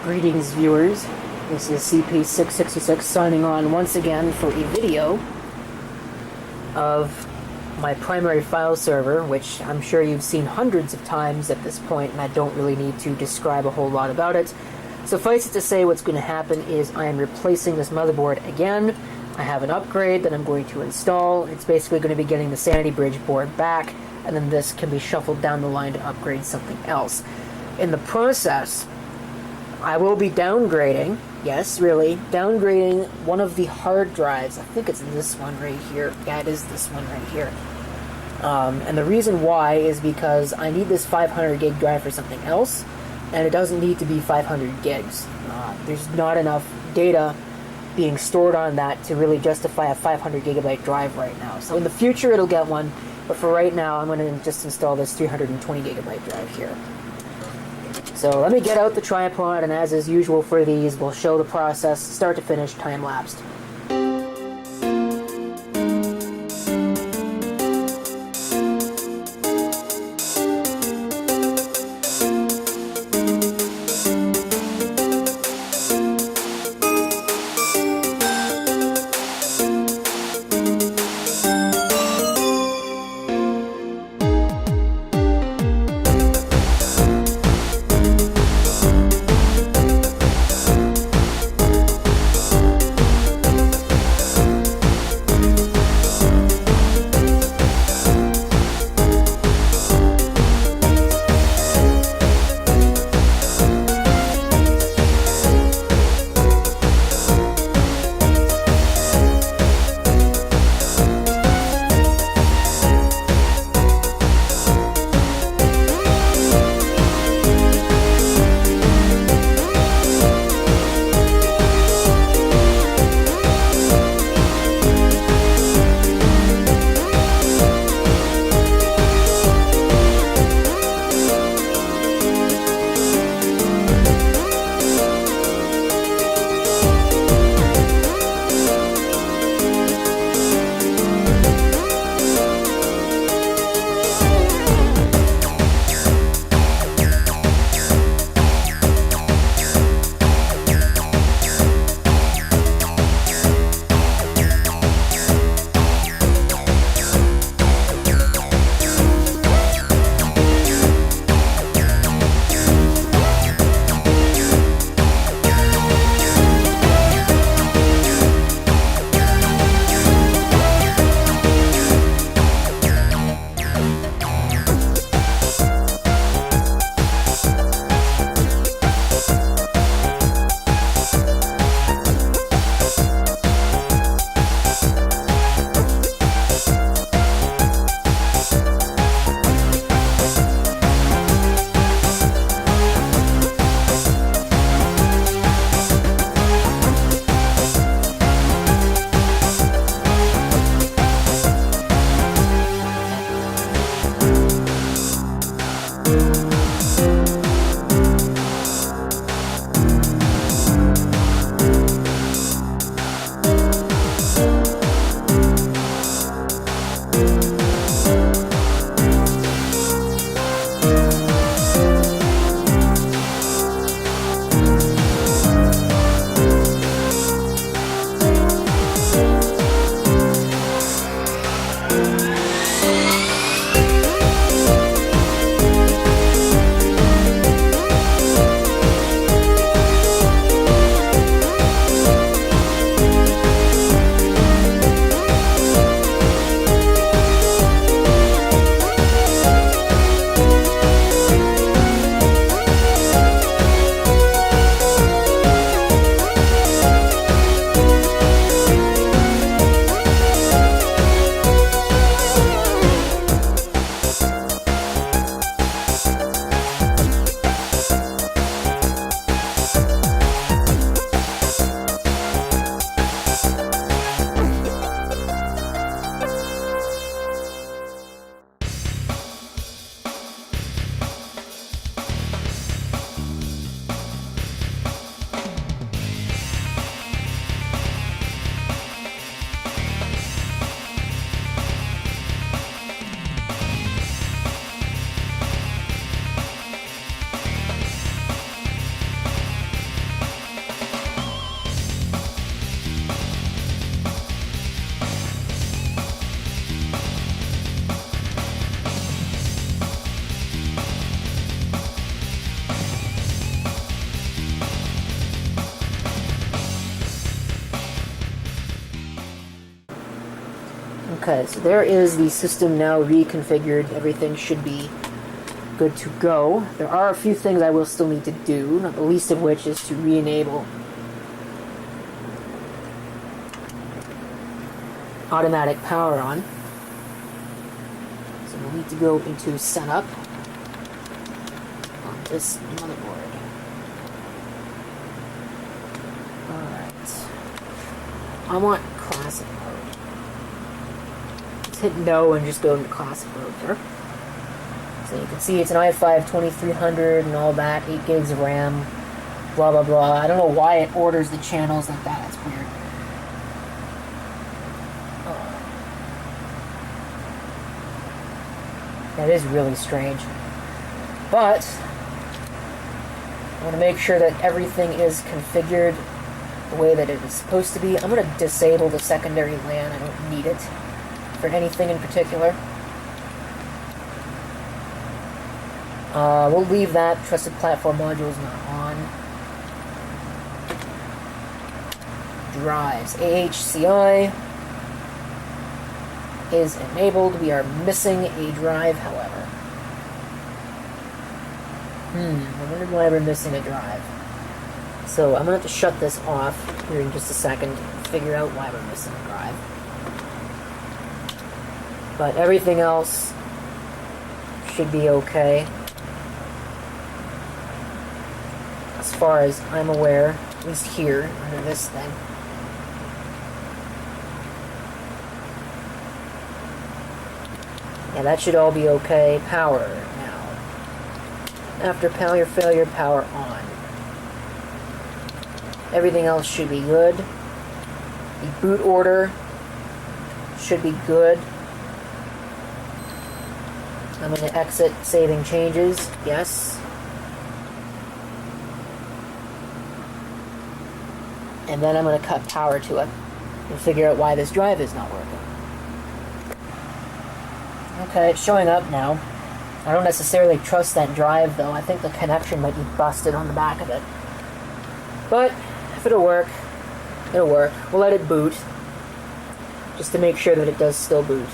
Greetings, viewers. This is CP666 signing on once again for a video of my primary file server, which I'm sure you've seen hundreds of times at this point, and I don't really need to describe a whole lot about it. Suffice it to say, what's going to happen is I am replacing this motherboard again. I have an upgrade that I'm going to install. It's basically going to be getting the Sanity Bridge board back, and then this can be shuffled down the line to upgrade something else. In the process, I will be downgrading, yes, really, downgrading one of the hard drives. I think it's this one right here. Yeah, it is this one right here. And the reason why is because I need this 500 gig drive for something else, and it doesn't need to be 500 gigs. There's not enough data being stored on that to really justify a 500 gigabyte drive right now. So in the future it'll get one, but for right now I'm going to just install this 320 gigabyte drive here. So let me get out the tripod, and as is usual for these, we'll show the process start to finish, time-lapsed. Okay, so there is the system now reconfigured. Everything should be good to go. There are a few things I will still need to do, not the least of which is to re-enable automatic power on. So we'll need to go into setup on this motherboard. Alright. I want classic mode. Let's hit no and just go into classic mode here. So you can see it's an i5 2300 and all that, 8 gigs of RAM, blah blah blah. I don't know why it orders the channels like that, it's weird. That is really strange. But I want to make sure that everything is configured the way that it is supposed to be. I'm going to disable the secondary LAN. I don't need it for anything in particular. We'll leave that. Trusted platform module is not on. Drives. AHCI is enabled. We are missing a drive, however. I wonder why we're missing a drive. So I'm going to have to shut this off here in just a second and figure out why we're missing a drive. But everything else should be okay. As far as I'm aware, at least here, under this thing. Yeah, that should all be okay. Power now. After power failure, power on. Everything else should be good. The boot order should be good. I'm going to exit saving changes. Yes. And then I'm going to cut power to it and figure out why this drive is not working. Okay, it's showing up now. I don't necessarily trust that drive, though. I think the connection might be busted on the back of it. But if it'll work, it'll work. We'll let it boot, just to make sure that it does still boot.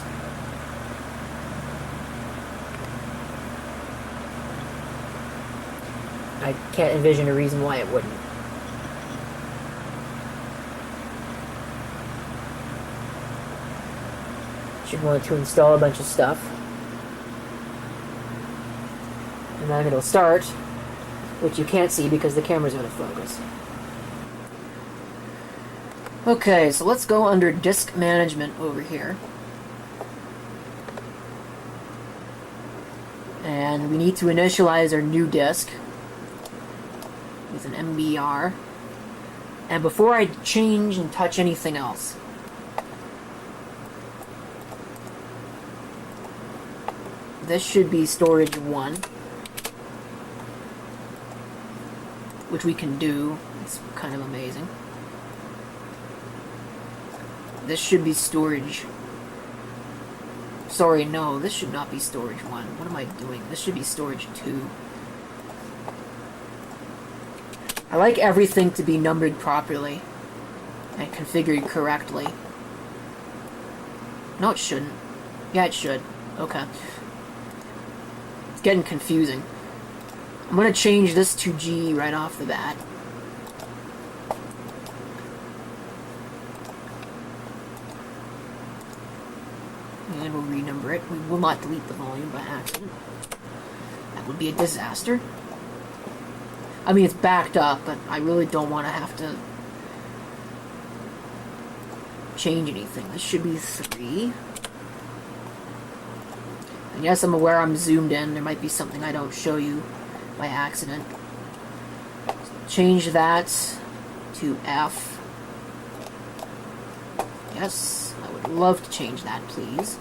I can't envision a reason why it wouldn't. Should want to install a bunch of stuff. And then it'll start, which you can't see because the camera's out of focus. Okay, so let's go under disk management over here. And we need to initialize our new disk with an MBR. And before I change and touch anything else, this should be storage 1, which we can do. It's kind of amazing. This should be storage. Sorry, no, this should not be storage 1. What am I doing? This should be storage 2. I like everything to be numbered properly and configured correctly. No, it shouldn't. Yeah, it should. Okay. It's getting confusing. I'm going to change this to G right off the bat. And we'll renumber it. We will not delete the volume by accident. That would be a disaster. I mean, it's backed up, but I really don't want to have to change anything. This should be 3. And yes, I'm aware I'm zoomed in. There might be something I don't show you by accident. Change that to F. Yes, I would love to change that, please.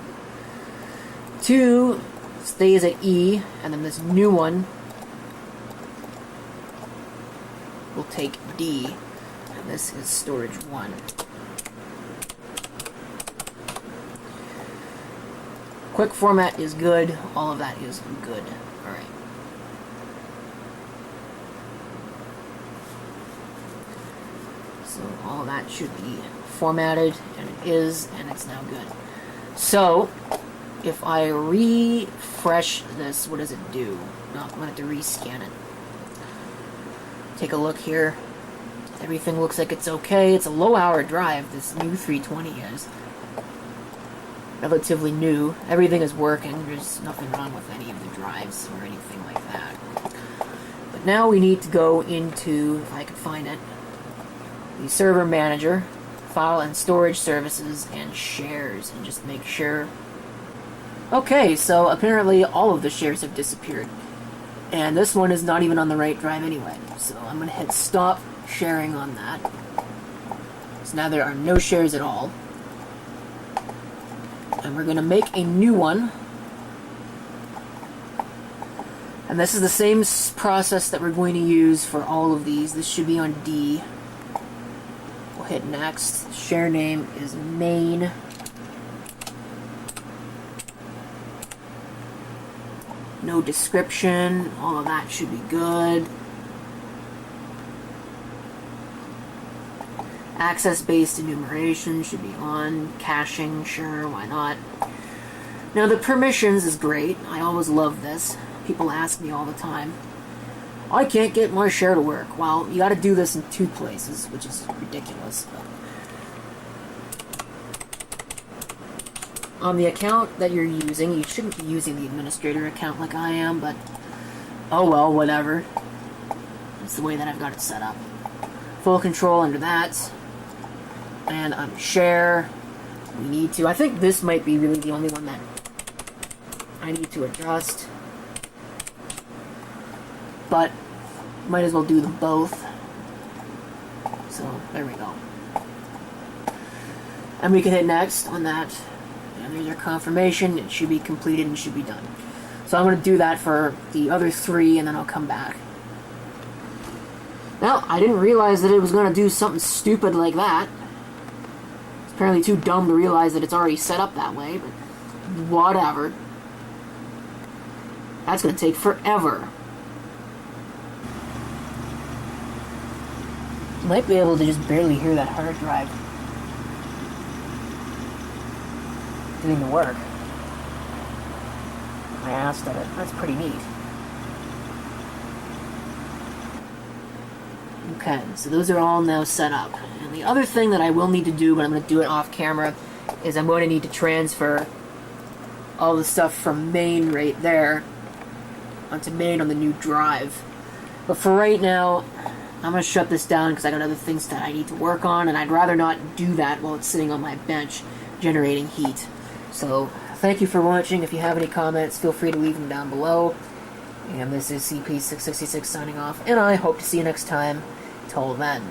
2 stays at E, and then this new one will take D, and this is storage 1. Quick format is good. All of that is good. Alright. So all of that should be formatted, and it is, and it's now good. So, if I refresh this, what does it do? No, I'm going to have to rescan it. Take a look here. Everything looks like it's okay. It's a low-hour drive, this new 320 is. Relatively new. Everything is working. There's nothing wrong with any of the drives or anything like that. But now we need to go into, if I can find it, the server manager, file and storage services, and shares, and just make sure. Okay, so apparently all of the shares have disappeared. And this one is not even on the right drive anyway. So I'm going to hit stop sharing on that. So now there are no shares at all. And we're going to make a new one. And this is the same process that we're going to use for all of these. This should be on D. We'll hit next. Share name is main. No description. All of that should be good. Access-based enumeration should be on. Caching, sure, why not? Now the permissions is great. I always love this. People ask me all the time, I can't get my share to work. Well, you gotta do this in 2 places, which is ridiculous. On the account that you're using, you shouldn't be using the administrator account like I am, but oh well, whatever. It's the way that I've got it set up. Full control under that. And on share, we need to, I think this might be really the only one that I need to adjust. But might as well do them both. So there we go. And we can hit next on that. And there's our confirmation. It should be completed and should be done. So I'm going to do that for the other 3 and then I'll come back. Now, I didn't realize that it was going to do something stupid like that. It's apparently too dumb to realize that it's already set up that way, but whatever. That's going to take forever. Might be able to just barely hear that hard drive doing the work. I asked at it. That's pretty neat. Okay, so those are all now set up. And the other thing that I will need to do, but I'm going to do it off camera, is I'm going to need to transfer all the stuff from main right there onto main on the new drive. But for right now, I'm going to shut this down because I got other things that I need to work on, and I'd rather not do that while it's sitting on my bench generating heat. So, thank you for watching. If you have any comments, feel free to leave them down below. And this is CP666 signing off, and I hope to see you next time. Till then.